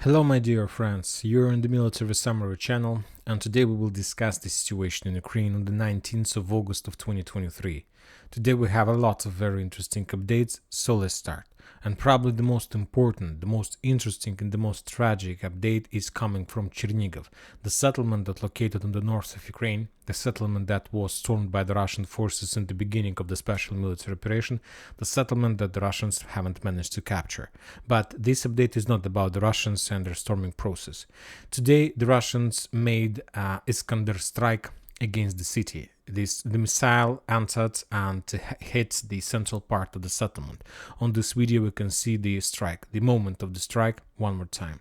Hello my dear friends, you're on the Military Summary channel, and today we will discuss the situation in Ukraine on the 19th of August of 2023. Today we have a lot of very interesting updates, so let's start. And probably the most important, the most interesting and the most tragic update is coming from Chernihiv, the settlement that located on the north of Ukraine, the settlement that was stormed by the Russian forces in the beginning of the special military operation, the settlement that the Russians haven't managed to capture. But this update is not about the Russians and their storming process. Today the Russians made Iskander strike against the city. The missile entered and hit the central part of the settlement. On this video we can see the strike, the moment of the strike, one more time.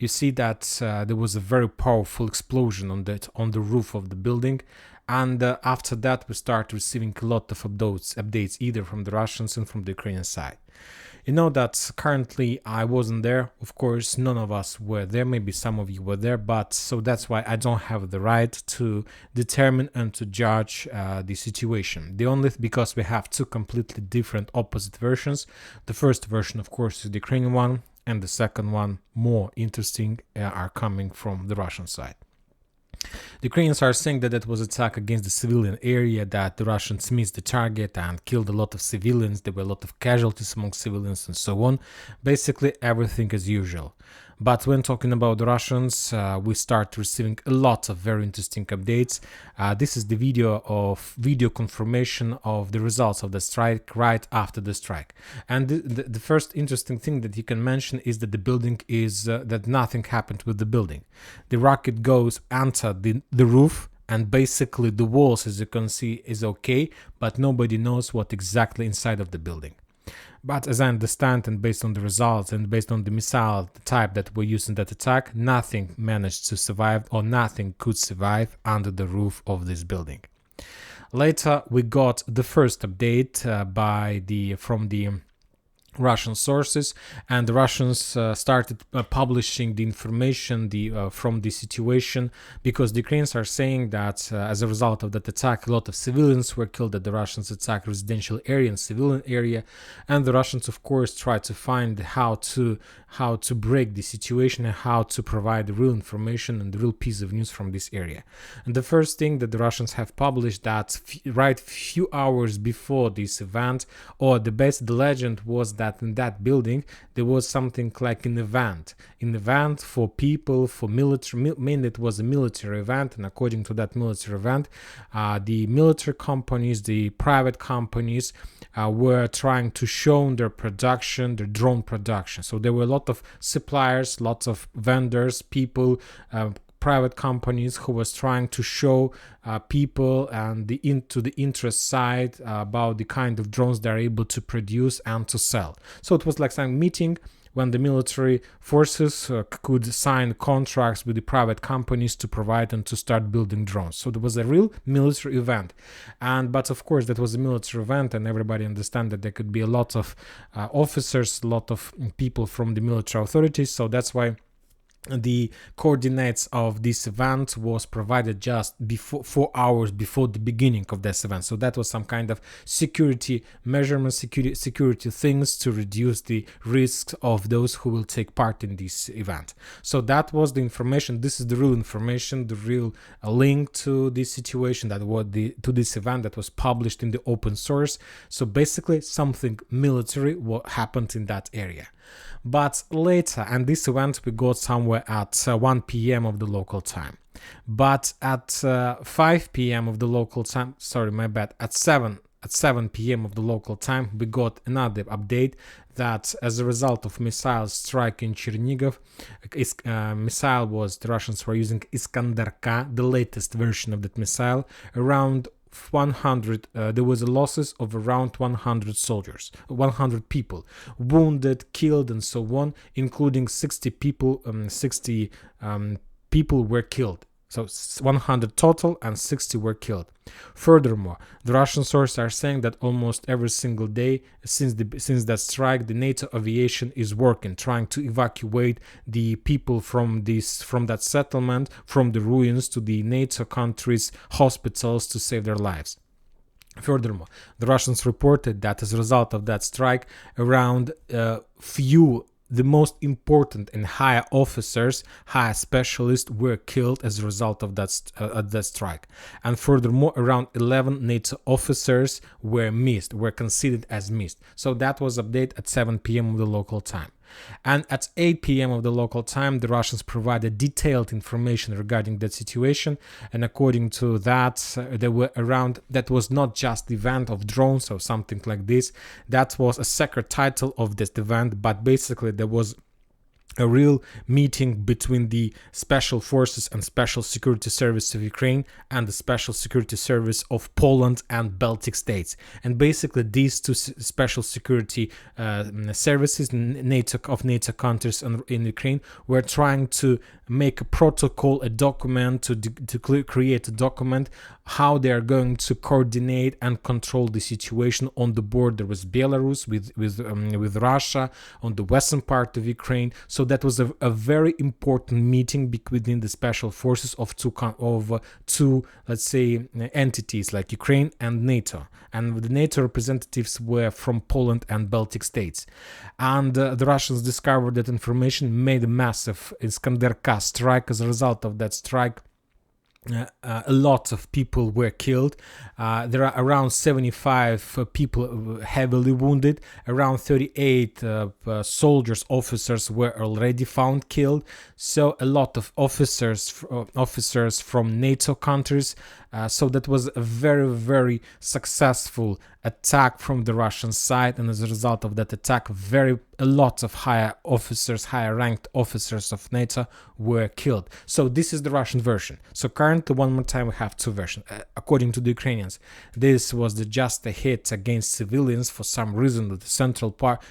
You see that there was a very powerful explosion on the roof of the building, and after that we start receiving a lot of updates either from the Russians and from the Ukrainian side. You know that currently I wasn't there, of course none of us were there, maybe some of you were there, but so that's why I don't have the right to determine and to judge the situation. Because we have two completely different opposite versions. The first version of course is the Ukrainian one, and the second one, more interesting, are coming from the Russian side. The Ukrainians are saying that it was an attack against the civilian area, that the Russians missed the target and killed a lot of civilians, there were a lot of casualties among civilians and so on. Basically everything as usual. But when talking about the Russians, we start receiving a lot of very interesting updates. This is the video confirmation of the results of the strike right after the strike. And the first interesting thing that you can mention is that the building is that nothing happened with the building. The rocket entered the roof, and basically the walls, as you can see, is okay, but nobody knows what exactly inside of the building. But as I understand, and based on the results and based on the missile type that were used in that attack, nothing managed to survive, or nothing could survive under the roof of this building. Later we got the first update from the Russian sources, and the Russians started publishing the information from the situation, because the Ukrainians are saying that as a result of that attack a lot of civilians were killed, that the Russians attacked residential area and civilian area, and the Russians of course try to find how to break the situation and how to provide the real information and the real piece of news from this area. And the first thing that the Russians have published, that right few hours before this event, or the legend was that in that building there was something like an event for people, for military, mainly it was a military event, and according to that military event, the military companies, the private companies were trying to show their production, their drone production. So there were a lot of suppliers, lots of vendors, people, private companies who was trying to show people and into the interest side about the kind of drones they're able to produce and to sell. So it was like some meeting when the military forces could sign contracts with the private companies to provide and to start building drones. So there was a real military event, but of course that was a military event, and everybody understand that there could be a lot of officers, a lot of people from the military authorities. So that's why the coordinates of this event was provided just before 4 hours before the beginning of this event. So that was some kind of security measurements, security things to reduce the risks of those who will take part in this event. So that was the information. This is the real information, the real link to this situation, that was to this event that was published in the open source. So basically something military happened in that area. But later, and this event we got somewhere at 1 p.m. of the local time. But at 5 p.m. of the local time, sorry, my bad, at 7 p.m. of the local time, we got another update that as a result of missile strike in Chernihiv, the Russians were using Iskander-K, the latest version of that missile, around 100 there was a losses of around 100 soldiers, 100 people wounded, killed and so on, including 60 people people were killed. So 100 total and 60 were killed. Furthermore, the Russian sources are saying that almost every single day since that strike, the NATO aviation is working, trying to evacuate the people from that settlement, from the ruins, to the NATO countries' hospitals to save their lives. Furthermore, the Russians reported that as a result of that strike, around few the most important and higher officers, higher specialists were killed as a result of that strike. And furthermore, around 11 NATO officers were considered as missed. So that was update at 7 p.m. of the local time. And at 8 p.m. of the local time, the Russians provided detailed information regarding that situation. And according to that, there were that was not just the event of drones or something like this. That was a secret title of this event, but basically there was a real meeting between the Special Forces and Special Security Service of Ukraine and the Special Security Service of Poland and Baltic states. And basically these two special security services NATO countries in Ukraine were trying to make a protocol, a document, to create a document how they are going to coordinate and control the situation on the border with Belarus, with Russia, on the western part of Ukraine. So that was a very important meeting between the special forces of two, let's say, entities like Ukraine and NATO. And the NATO representatives were from Poland and Baltic states. And the Russians discovered that information, made a massive Iskander-K strike. As a result of that strike, a lot of people were killed. There are around 75 people heavily wounded. Around 38 soldiers, officers were already found killed. So a lot of officers from NATO countries. So that was a very, very successful attack from the Russian side, and as a result of that attack, a lot of higher ranked officers of NATO were killed. So this is the Russian version. So currently, one more time, we have two versions. According to the Ukrainians, this was just a hit against civilians for some reason. In the central part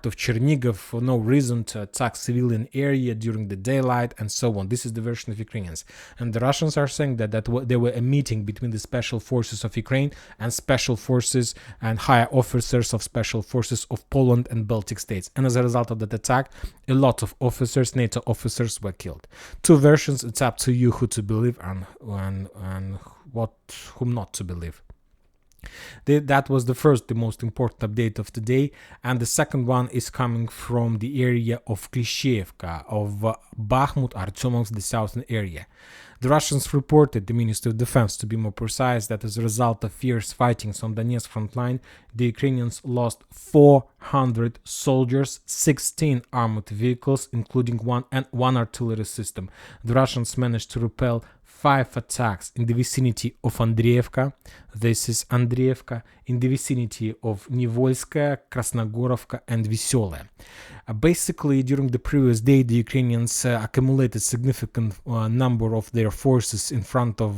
of Chernihiv, for no reason to attack civilian area during the daylight and so on. This is the version of Ukrainians, and the Russians are saying that there were a meeting between the special forces of Ukraine and special forces and higher officers of special forces of Poland and Baltic states. And as a result of that attack, a lot of officers, NATO officers, were killed. Two versions. It's up to you who to believe and whom not to believe. That was the most important update of today, and the second one is coming from the area of Klishchiivka, of Bakhmut, Artyomovsk, the southern area. The Russians reported, the Ministry of Defense to be more precise, that as a result of fierce fightings on Donetsk front line, the Ukrainians lost 400 soldiers, 16 armored vehicles, including one artillery system. The Russians managed to repel 5 attacks in the vicinity of Andreevka. This is Andreevka, in the vicinity of Nivolskaya, Krasnogorovka, and Veselaya. Basically, during the previous day, the Ukrainians accumulated significant number of their forces in front of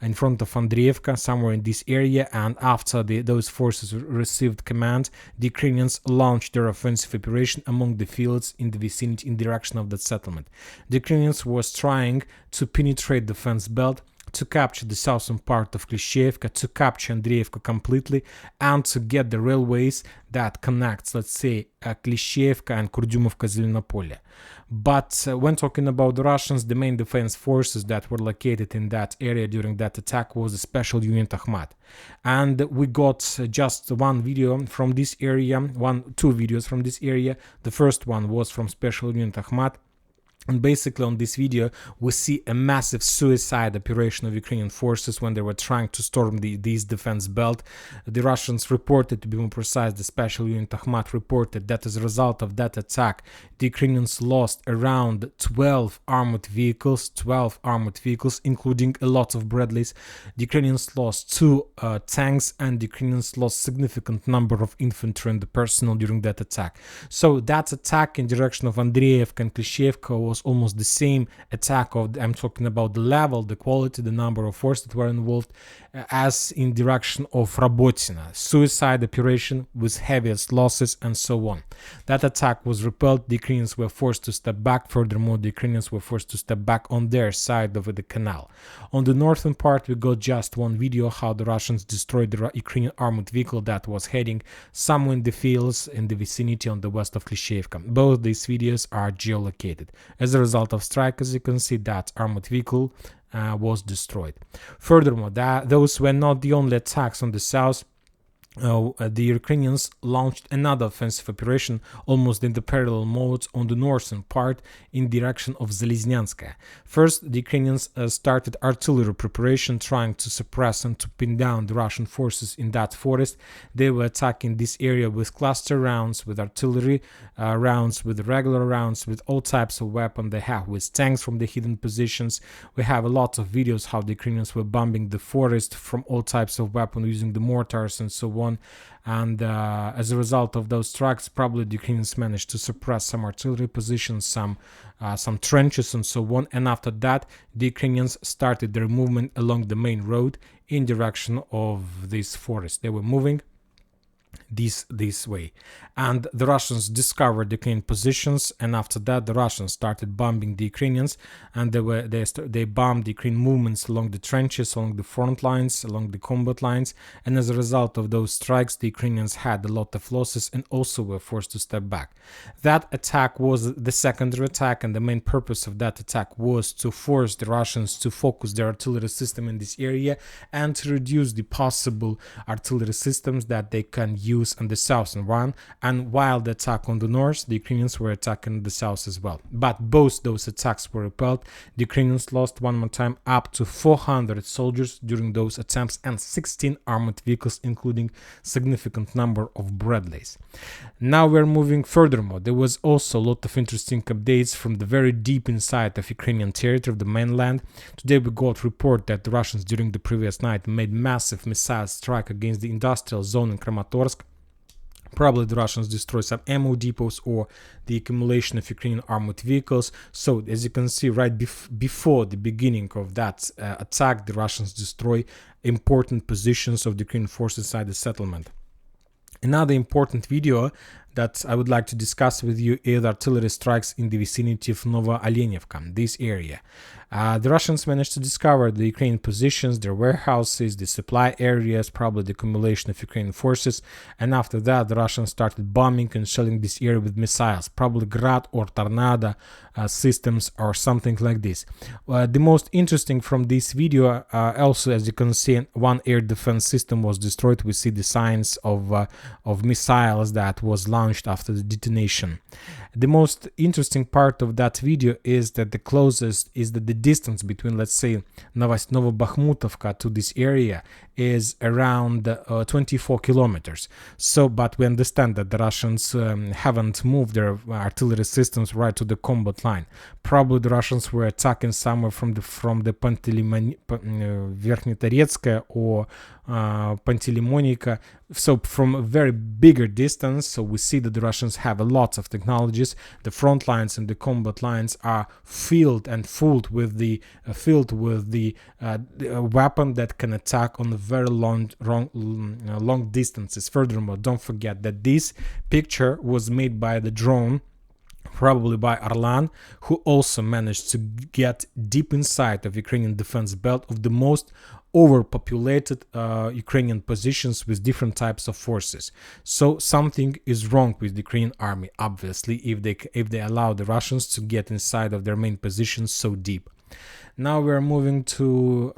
Andreevka, somewhere in this area, and after those forces received command, the Ukrainians launched their offensive operation among the fields in the vicinity in direction of that settlement. The Ukrainians was trying to penetrate the fence belt, to capture the southern part of Klishchiivka, to capture Andreevka completely, and to get the railways that connects, let's say, Klishchiivka and Kurdyumovka-Zelenopolye. But when talking about the Russians, the main defense forces that were located in that area during that attack was the Special Unit Akhmat. And we got just one video from this area, two videos from this area. The first one was from Special Unit Akhmat. And basically on this video, we see a massive suicide operation of Ukrainian forces when they were trying to storm this defense belt. The Russians reported, to be more precise, the Special Unit Akhmat reported that as a result of that attack, the Ukrainians lost around 12 armored vehicles, including a lot of Bradleys. The Ukrainians lost 2 tanks, and the Ukrainians lost significant number of infantry and the personnel during that attack. So that attack in direction of Andreevka and Klishchiivka was almost the same attack I'm talking about the level, the quality, the number of forces that were involved, as in direction of Rabotina. Suicide operation with heaviest losses and so on. That attack was repelled. The Ukrainians were forced to step back. Furthermore, the Ukrainians were forced to step back on their side of the canal. On the northern part, we got just one video how the Russians destroyed the Ukrainian armored vehicle that was heading somewhere in the fields in the vicinity on the west of Klishchiivka. Both these videos are geolocated. As a result of strike, as you can see, that armored vehicle was destroyed. Furthermore, those were not the only attacks on the south. the Ukrainians launched another offensive operation almost in the parallel mode on the northern part in direction of Zaliznyanska. First, the Ukrainians started artillery preparation, trying to suppress and to pin down the Russian forces in that forest. They were attacking this area with cluster rounds, with artillery rounds, with regular rounds, with all types of weapons they have, with tanks from the hidden positions. We have a lot of videos how the Ukrainians were bombing the forest from all types of weapons using the mortars and so on. And as a result of those strikes, probably the Ukrainians managed to suppress some artillery positions, some trenches and so on. And after that, the Ukrainians started their movement along the main road in direction of this forest. They were moving this way, and the Russians discovered the Ukrainian positions, and after that the Russians started bombing the Ukrainians, and they bombed the Ukrainian movements along the trenches, along the front lines, along the combat lines, and as a result of those strikes the Ukrainians had a lot of losses and also were forced to step back. That attack was the secondary attack, and the main purpose of that attack was to force the Russians to focus their artillery system in this area and to reduce the possible artillery systems that they can use on the southern one. And while the attack on the north, the Ukrainians were attacking the south as well. But both those attacks were repelled. The Ukrainians lost one more time up to 400 soldiers during those attempts and 16 armored vehicles, including significant number of Bradleys. Now we're moving furthermore. There was also a lot of interesting updates from the very deep inside of Ukrainian territory, of the mainland. Today we got report that the Russians during the previous night made massive missile strike against the industrial zone in Kramatorsk. Probably the Russians destroyed some ammo depots or the accumulation of Ukrainian armored vehicles. So as you can see, right before the beginning of that attack, the Russians destroy important positions of the Ukrainian forces inside the settlement. Another important video that I would like to discuss with you is artillery strikes in the vicinity of Novo-Olenivka, this area. The Russians managed to discover the Ukrainian positions, their warehouses, the supply areas, probably the accumulation of Ukrainian forces, and after that the Russians started bombing and shelling this area with missiles, probably Grad or Tornado systems or something like this. The most interesting from this video, also as you can see, one air defense system was destroyed. We see the signs of missiles that was launched after the detonation. The most interesting part of that video is that the distance between, let's say, Novobakhmutovka to this area is around 24 kilometers. So, but we understand that the Russians haven't moved their artillery systems right to the combat line. Probably the Russians were attacking somewhere from the Verkhnytoretskaya or Panteleimonika, so from a very bigger distance. So we see that the Russians have a lot of technologies. The front lines and the combat lines are filled with the weapon that can attack on a very long distances. Furthermore, don't forget that this picture was made by the drone, probably by Arlan, who also managed to get deep inside of Ukrainian defense belt of the most overpopulated Ukrainian positions with different types of forces. So something is wrong with the Ukrainian army, obviously, if they allow the Russians to get inside of their main positions so deep. Now we're moving to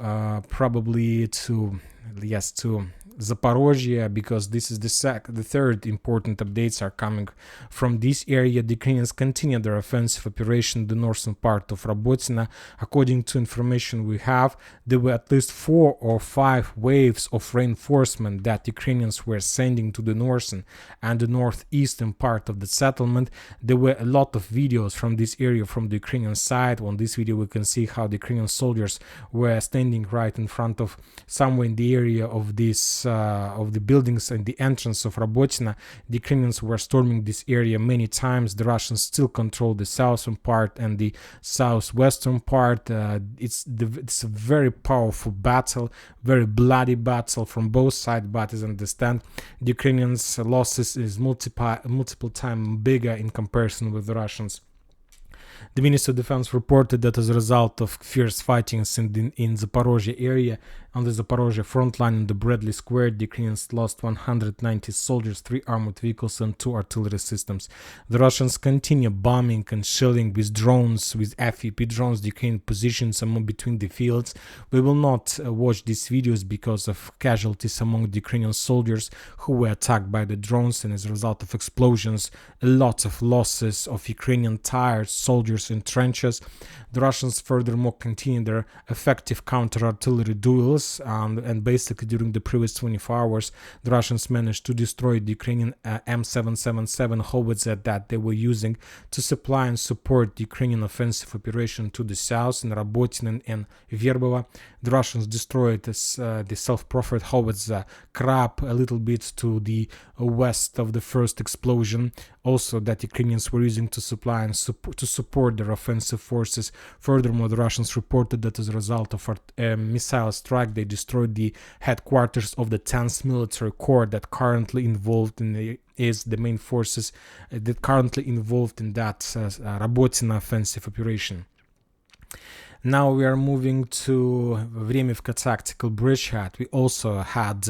Zaporozhye, because this is the third important updates are coming from this area. The Ukrainians continue their offensive operation in the northern part of Robotyne. According to information we have, there were at least 4 or 5 waves of reinforcement that Ukrainians were sending to the northern and the northeastern part of the settlement. There were a lot of videos from this area from the Ukrainian side. On this video we can see how the Ukrainian soldiers were standing right in front of somewhere in the area of this of the buildings and the entrance of Robotyne. The Ukrainians were storming this area many times. The Russians still control the southern part and the southwestern part. It's a very powerful battle, very bloody battle from both sides, but as I understand, the Ukrainians' losses is multiple times bigger in comparison with the Russians. The Ministry of Defense reported that as a result of fierce fightings in the Zaporozhye area, On the Zaporozhye front line in the Bradley Square, the Ukrainians lost 190 soldiers, 3 armored vehicles, and 2 artillery systems. The Russians continue bombing and shelling with drones, with FEP drones, the Ukrainian positions among between the fields. We will not watch these videos because of casualties among the Ukrainian soldiers who were attacked by the drones, and as a result of explosions, a lot of losses of Ukrainian tired soldiers in trenches. The Russians furthermore continue their effective counter-artillery duels, and basically during the previous 24 hours, the Russians managed to destroy the Ukrainian M777 howitzer that they were using to supply and support the Ukrainian offensive operation to the south in Rabotin and Verbova. The Russians destroyed the self-propelled howitzer Krab a little bit to the west of the first explosion, also that Ukrainians were using to supply and to support their offensive forces. Furthermore, the Russians reported that as a result of a missile strike, they destroyed the headquarters of the 10th Military Corps that currently involved in the main forces that currently involved in that Rabotina offensive operation. Now we are moving to Vremivka tactical bridgehead. We also had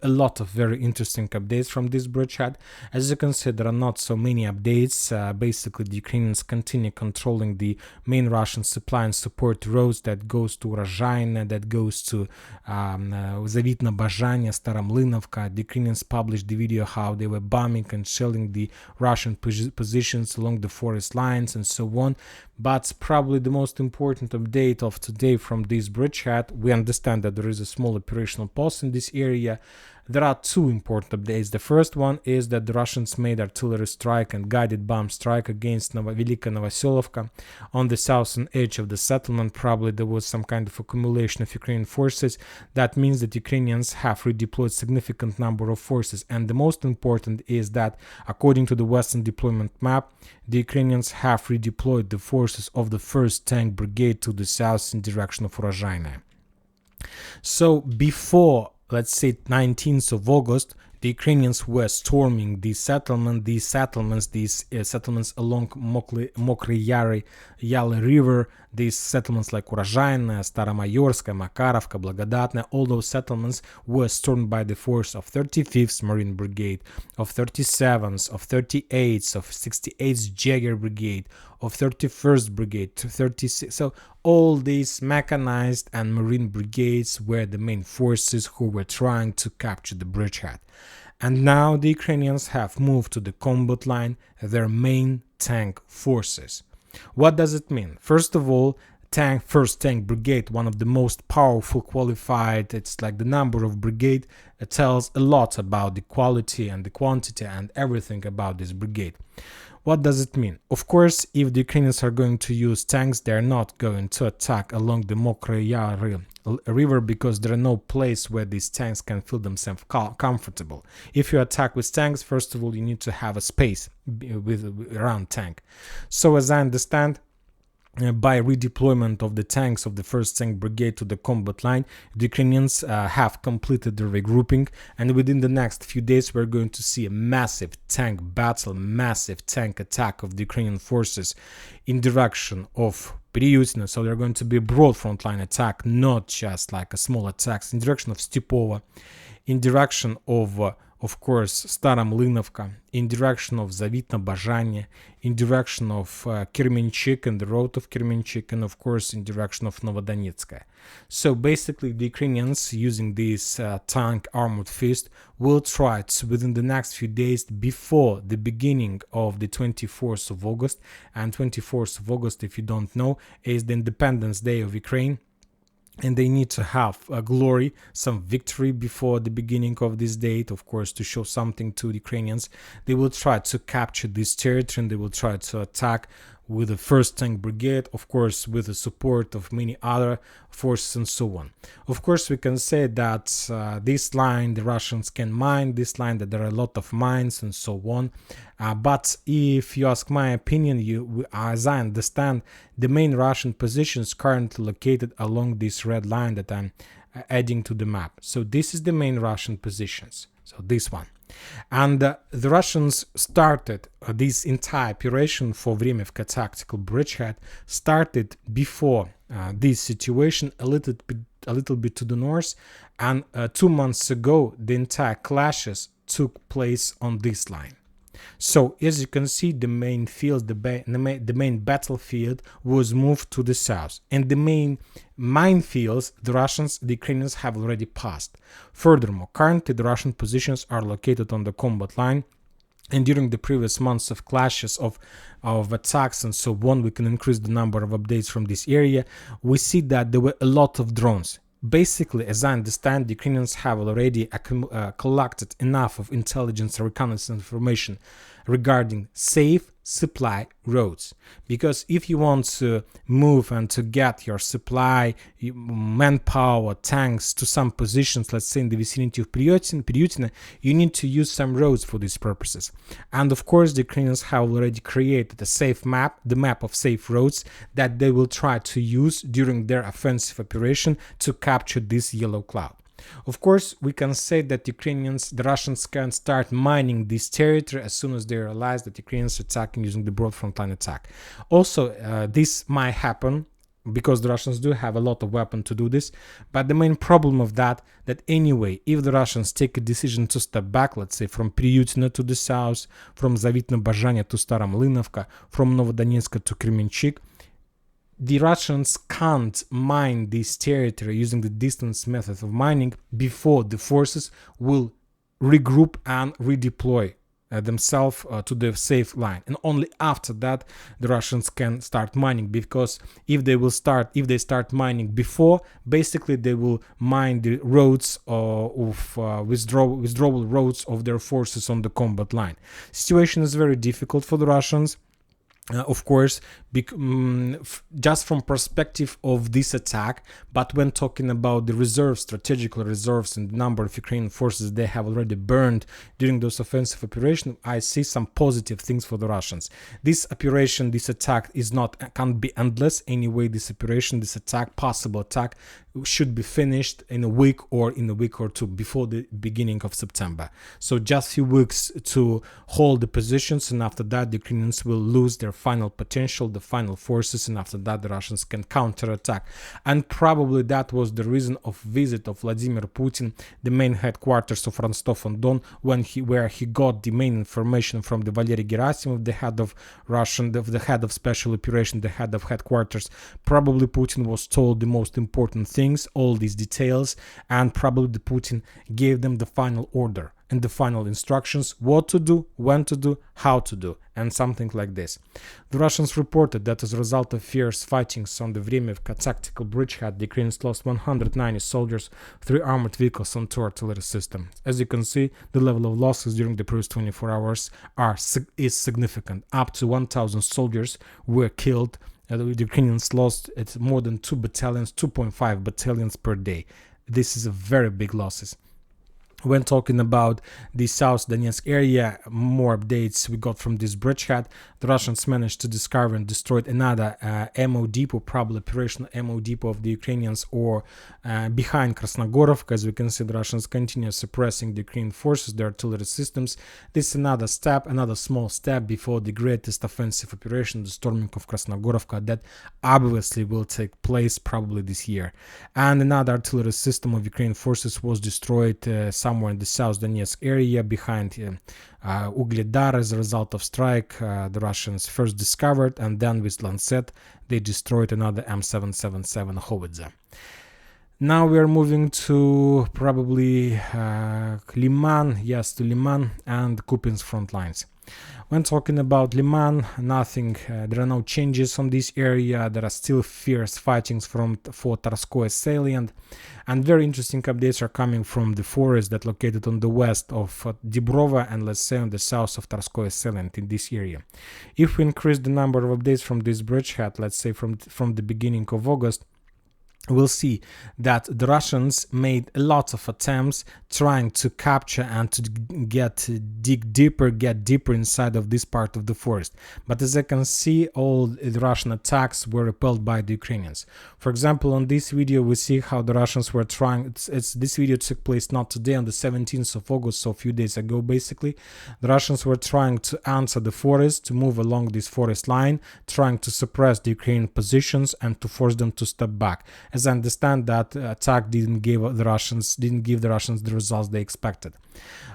a lot of very interesting updates from this bridgehead. As you can see, there are not so many updates. Basically, the Ukrainians continue controlling the main Russian supply and support roads that goes to Rozhaine, that goes to Zavitna Bazhanya, Staromlynovka. The Ukrainians published the video how they were bombing and shelling the Russian positions along the forest lines and so on. But probably the most important update of today from this bridgehead, we understand that there is a small operational pause in this area. There are two important updates. The first one is that the Russians made artillery strike and guided bomb strike against Velika Novoselovka on the southern edge of the settlement. Probably there was some kind of accumulation of Ukrainian forces. That means that Ukrainians have redeployed significant number of forces. And the most important is that according to the Western deployment map, the Ukrainians have redeployed the forces of the 1st Tank Brigade to the south in direction of Rozhaine. So before, let's say, 19th of August, the Ukrainians were storming these settlements along Mokry Yali River, these settlements like Urozhaine, Staromayorska, Makarovka, Blagodatne. All those settlements were stormed by the force of 35th Marine Brigade, of 37th, of 38th, of 68th Jaeger Brigade, of 31st Brigade, to 36th. So all these mechanized and marine brigades were the main forces who were trying to capture the bridgehead. And now the Ukrainians have moved to the combat line their main tank forces. What does it mean? First of all, 1st Tank Brigade, one of the most powerful, qualified, it's like the number of brigade, it tells a lot about the quality and the quantity and everything about this brigade. What does it mean? Of course, if the Ukrainians are going to use tanks, they're not going to attack along the Mokry Yali River because there are no place where these tanks can feel themselves comfortable. If you attack with tanks, first of all, you need to have a space around tank. So as I understand, by redeployment of the tanks of the 1st Tank Brigade to the combat line, the Ukrainians have completed the regrouping, and within the next few days we're going to see a massive tank battle, massive tank attack of the Ukrainian forces in direction of Priyutino. So they're going to be a broad frontline attack, not just like a small attacks, in direction of Stepova, in direction of course, Staromlynovka, in direction of Zavitna Bazhanya, in direction of Kremenchuk and the road of Kremenchuk, and of course in direction of Novodonetsk. So basically the Ukrainians, using this tank armored fist, will try to, within the next few days before the beginning of the 24th of August, and 24th of August, if you don't know, is the Independence Day of Ukraine, and they need to have a glory, some victory before the beginning of this date, of course, to show something to the Ukrainians. They will try to capture this territory and they will try to attack with the 1st Tank Brigade, of course, with the support of many other forces and so on. Of course, we can say that this line, the Russians can mine this line, that there are a lot of mines and so on. But if you ask my opinion, as I understand, the main Russian positions currently located along this red line that I'm adding to the map. So this is the main Russian positions. So this one. And the Russians started this entire operation for Vremivka tactical bridgehead started before this situation a little bit a little bit to the north, and 2 months ago the entire clashes took place on this line. So as you can see, the main field, the main battlefield was moved to the south, and the main minefields the Ukrainians have already passed. Furthermore, currently the Russian positions are located on the combat line, and during the previous months of clashes, of attacks and so on, we can increase the number of updates from this area. We see that there were a lot of drones. Basically, as I understand, the Ukrainians have already collected enough of intelligence and reconnaissance information regarding safe supply roads. Because if you want to move and to get your supply, manpower, tanks to some positions, let's say in the vicinity of Priutina, you need to use some roads for these purposes. And of course, the Ukrainians have already created a safe map, the map of safe roads that they will try to use during their offensive operation to capture this yellow cloud. Of course, we can say that the Russians can start mining this territory as soon as they realize that Ukrainians are attacking using the broad frontline attack. Also, this might happen because the Russians do have a lot of weapons to do this, but the main problem of that anyway, if the Russians take a decision to step back, let's say from Priutina to the south, from Zavitno-Bazhanya to Staromlynovka, from Novodonetsk to Kremenchuk, the Russians can't mine this territory using the distance method of mining before the forces will regroup and redeploy themselves to the safe line, and only after that the Russians can start mining. Because if they start mining before, basically they will mine the roads of withdrawal roads of their forces on the combat line. Situation is very difficult for the Russians. Of course, just from perspective of this attack, but when talking about the reserves, strategical reserves, and the number of Ukrainian forces they have already burned during those offensive operations, I see some positive things for the Russians. This operation, this attack can't be endless. Anyway, this possible attack should be finished in a week or two before the beginning of September. So just few weeks to hold the positions, and after that the Ukrainians will lose their final potential, the final forces, and after that the Russians can counterattack. And probably that was the reason of visit of Vladimir Putin, the main headquarters of Rostov-on-Don, where he got the main information from the Valery Gerasimov, the head of the head of special operation, the head of headquarters. Probably Putin was told the most important things, all these details, and probably the Putin gave them the final order and the final instructions, what to do, when to do, how to do, and something like this. The Russians reported that as a result of fierce fightings on the Vremivka tactical bridgehead, the Ukrainians lost 190 soldiers, 3 armored vehicles, and 2 artillery systems. As you can see, the level of losses during the previous 24 hours is significant. Up to 1,000 soldiers were killed. The Ukrainians lost more than 2.5 battalions per day. This is a very big losses. When talking about the South Donetsk area, more updates we got from this bridgehead. The Russians managed to discover and destroy another ammo depot, probably operational ammo depot of the Ukrainians, or behind Krasnogorovka. As we can see, the Russians continue suppressing the Ukrainian forces, their artillery systems. This is another small step before the greatest offensive operation, the storming of Krasnogorovka, that obviously will take place probably this year. And another artillery system of Ukrainian forces was destroyed somewhere in the South Donetsk area behind Ugledar. As a result of strike, the Russians first discovered, and then with Lancet they destroyed another M777 howitzer. Now we are moving to probably Liman and Kupinsk front lines. When talking about Liman, there are no changes on this area. There are still fierce fightings for Tarskoye salient, and very interesting updates are coming from the forest that located on the west of Dibrova and, let's say, on the south of Tarskoye salient in this area. If we increase the number of updates from this bridgehead, let's say from the beginning of August, we'll see that the Russians made a lot of attempts trying to capture and to get deeper inside of this part of the forest. But as I can see, all the Russian attacks were repelled by the Ukrainians. For example, on this video, we see how the Russians were trying. This video took place not today, on the 17th of August, so a few days ago, basically. The Russians were trying to enter the forest, to move along this forest line, trying to suppress the Ukrainian positions and to force them to step back. as I understand that attack didn't give the Russians the results they expected.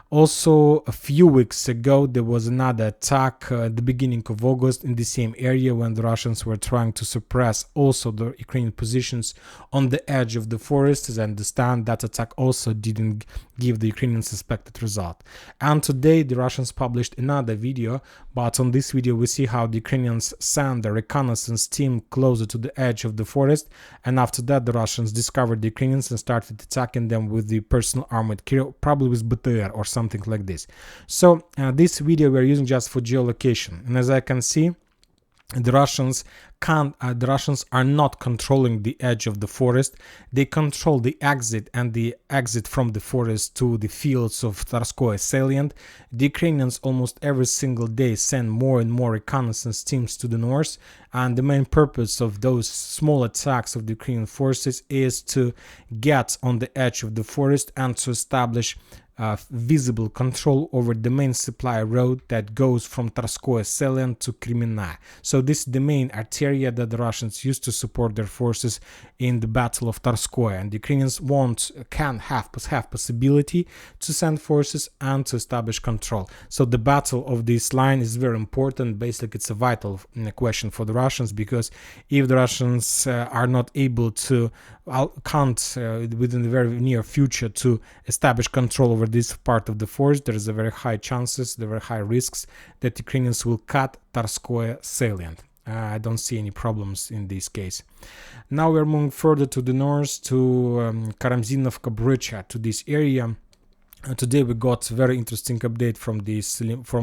Also, a few weeks ago, there was another attack at the beginning of August in the same area when the Russians were trying to suppress also the Ukrainian positions on the edge of the forest. As I understand, that attack also didn't give the Ukrainians expected result. And today, the Russians published another video, but on this video, we see how the Ukrainians sent a reconnaissance team closer to the edge of the forest, and after that, the Russians discovered the Ukrainians and started attacking them with the personal armored carrier, probably with BTR or something like this. So this video we're using just for geolocation, and as I can see, the Russians are not controlling the edge of the forest. They control the exit and the exit from the forest to the fields of Tarskoye salient. The Ukrainians almost every single day send more and more reconnaissance teams to the north, and the main purpose of those small attacks of the Ukrainian forces is to get on the edge of the forest and to establish visible control over the main supply road that goes from Tarskoye salient to Kremenna. So this is the main arteria that the Russians use to support their forces in the Battle of Tarskoye, and the Ukrainians can have possibility to send forces and to establish control. So the battle of this line is very important. Basically, it's a vital question for the Russians, because if the Russians are not able to within the very near future to establish control over this part of the forest, there is a very high risks that Ukrainians will cut Tarskoye salient. I don't see any problems in this case. Now we're moving further to the north to Karamzinovka Brycha, to this area. Today we got a very interesting update from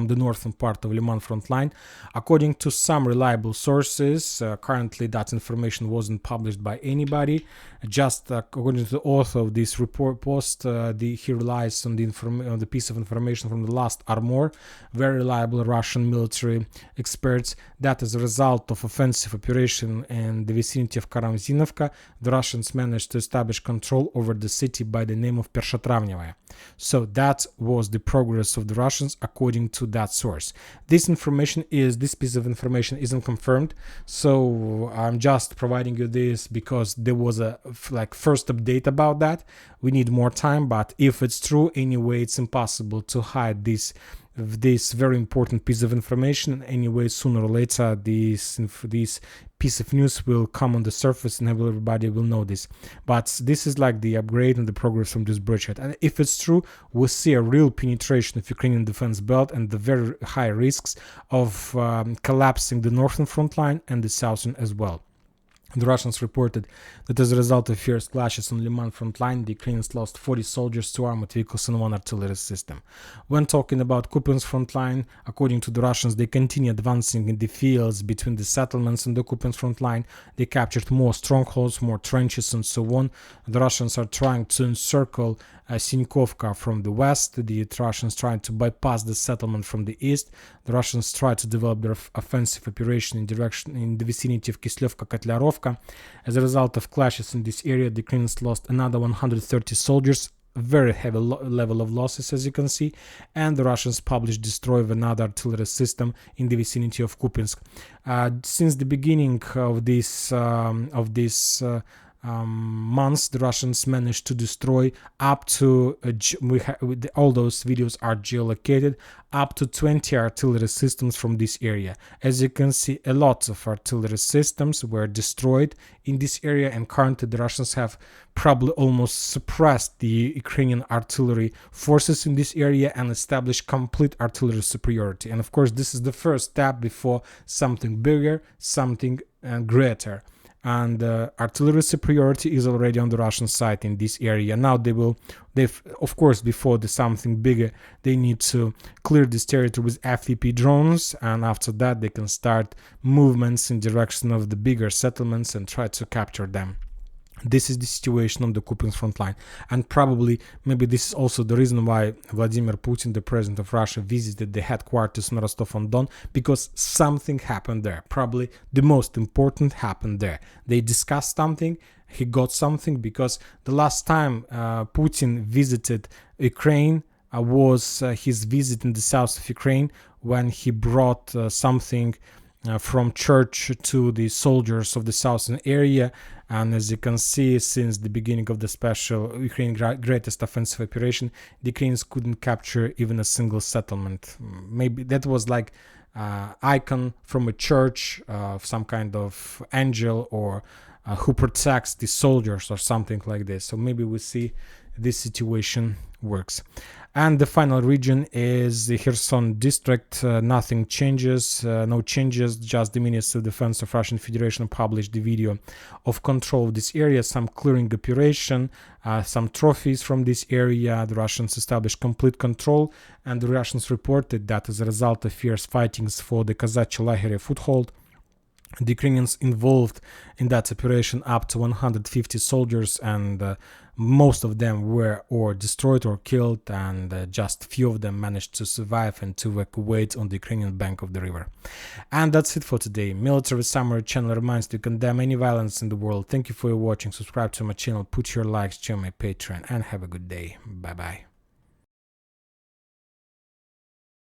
the northern part of Liman front line. According to some reliable sources, currently that information wasn't published by anybody. Just according to the author of this report post, he relies on the piece of information from the last Armor, very reliable Russian military experts, that as a result of offensive operation in the vicinity of Karamzinovka, the Russians managed to establish control over the city by the name of Pershatravnevaya. So that was the progress of the Russians according to that source. This piece of information isn't confirmed, so I'm just providing you this because there was a first update about that. We need more time, but if it's true anyway, it's impossible to hide this very important piece of information. Anyway, sooner or later this piece of news will come on the surface and everybody will know this. But this is like the upgrade and the progress from this bridgehead, and if it's true, we'll see a real penetration of Ukrainian defense belt and the very high risks of collapsing the northern front line and the southern as well. The Russians reported that as a result of fierce clashes on Liman front line, the Ukrainians lost 40 soldiers, 2 armored vehicles and 1 artillery system. When talking about Kupiansk front line, according to the Russians, they continue advancing in the fields between the settlements and the Kupiansk front line. They captured more strongholds, more trenches and so on. The Russians are trying to encircle Sinkovka from the west. The Russians trying to bypass the settlement from the east. The Russians try to develop their offensive operation in the vicinity of Kislevka-Kotляrovka. As a result of clashes in this area, the Ukrainians lost another 130 soldiers, very heavy level of losses, as you can see, and the Russians published destroy of another artillery system in the vicinity of Kupiansk. Since the beginning of this months, the Russians managed to destroy up to all those videos are geolocated, up to 20 artillery systems from this area. As you can see, a lot of artillery systems were destroyed in this area, and currently the Russians have probably almost suppressed the Ukrainian artillery forces in this area and established complete artillery superiority. And of course, this is the first step before something bigger, something greater. And artillery superiority is already on the Russian side in this area. Now of course, before the something bigger, they need to clear this territory with FPV drones, and after that they can start movements in direction of the bigger settlements and try to capture them. This is the situation on the Kupiansk front line, and probably maybe this is also the reason why Vladimir Putin, the president of Russia, visited the headquarters in Rostov-on-Don, because something happened there. Probably the most important happened there. They discussed something, he got something, because the last time Putin visited Ukraine was his visit in the south of Ukraine, when he brought something from church to the soldiers of the southern area. And as you can see, since the beginning of the special Ukrainian greatest offensive operation, the Ukrainians couldn't capture even a single settlement. Maybe that was like icon from a church, some kind of angel, or who protects the soldiers or something like this. So maybe we see this situation works. And the final region is the Kherson district. Nothing changes, no changes, just the Ministry of Defense of Russian Federation published the video of control of this area, some clearing operation, some trophies from this area. The Russians established complete control, and the Russians reported that as a result of fierce fightings for the Kazachye-Lageria foothold, the Ukrainians involved in that operation up to 150 soldiers, and most of them were or destroyed or killed, and just few of them managed to survive and to evacuate on the Ukrainian bank of the river. And that's it for today. Military Summary channel reminds to condemn any violence in the world. Thank you for your watching. Subscribe to my channel, put your likes, join my Patreon, and have a good day. Bye bye.